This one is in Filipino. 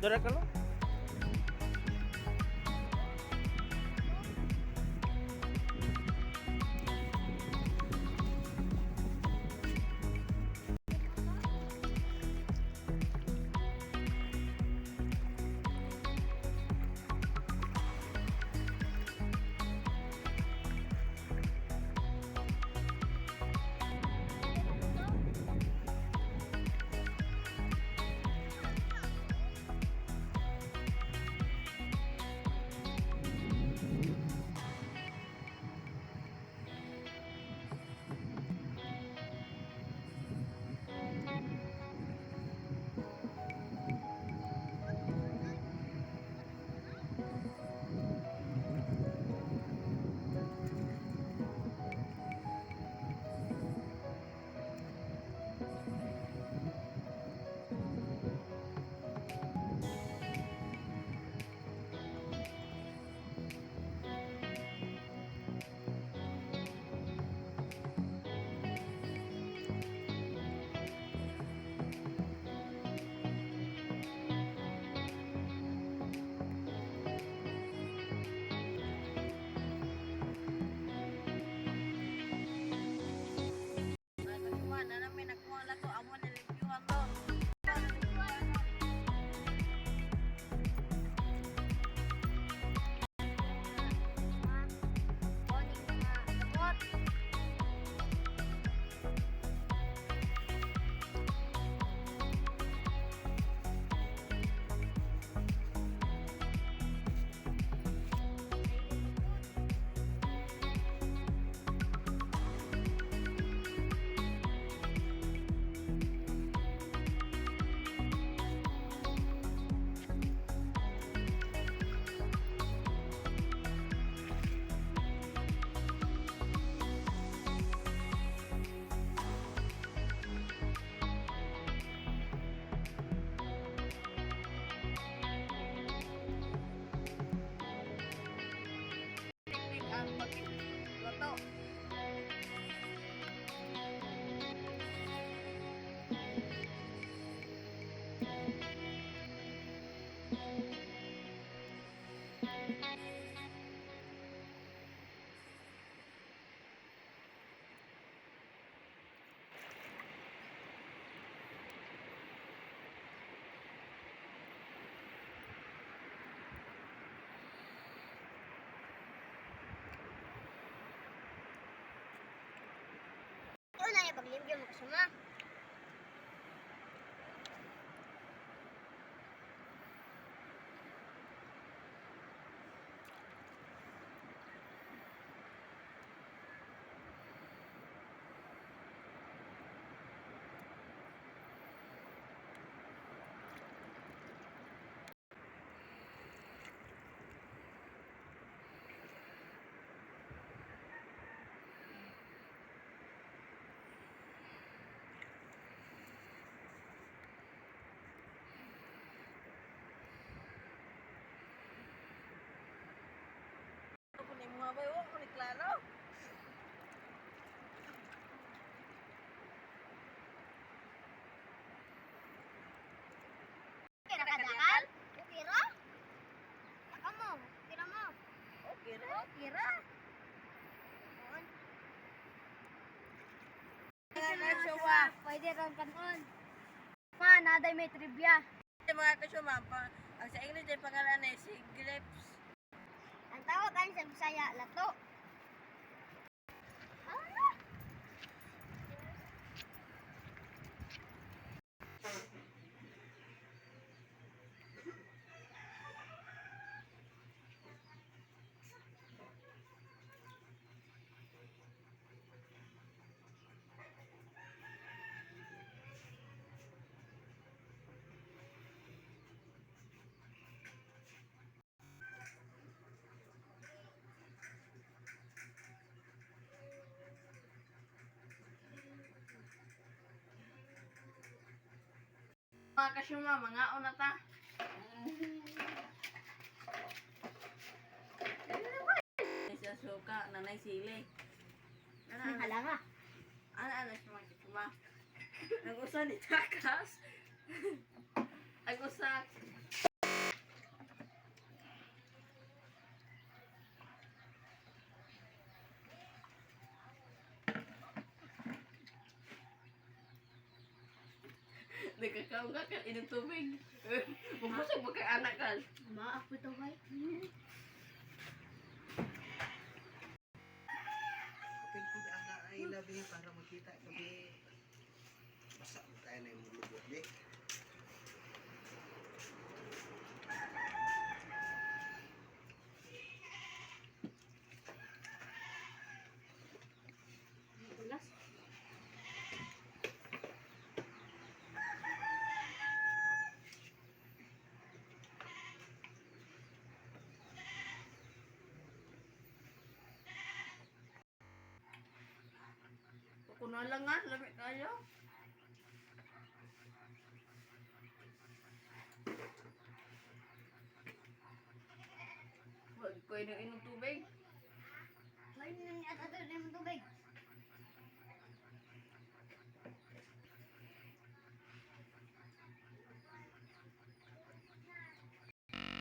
Dara ka lo? Ito na yung paglimpyo mo kasama. Mga bay, oh, kunik klaro. Kira ka dakal? Kira? Saka mo. Kira mo. Oh, kira, kira. Mga kasyuma. Pwede ron kanon. Pa, naday may trivia. Mga kasyuma, ang sa English ay pangalan ay si Grapes. Ang tawag kan sa Bisaya, lato. Mga kasyuma, mga una ta. Sa suka, nanay sili. Hala nga. Ano siya mga kasyuma? Nag-usa ni Takas. Nag-usa. Nagkakaw ka ka inyong tubig. Bubusog mo kay anak ka. Maaf po ito kay. Kapil ko di ana ay labi para makita kami. Basta mo tayo na yung mulubot di. Ulas. Kuno lang nga, lamig kayo. Huwag ko inom tubig. May nini at ato na yung tubig.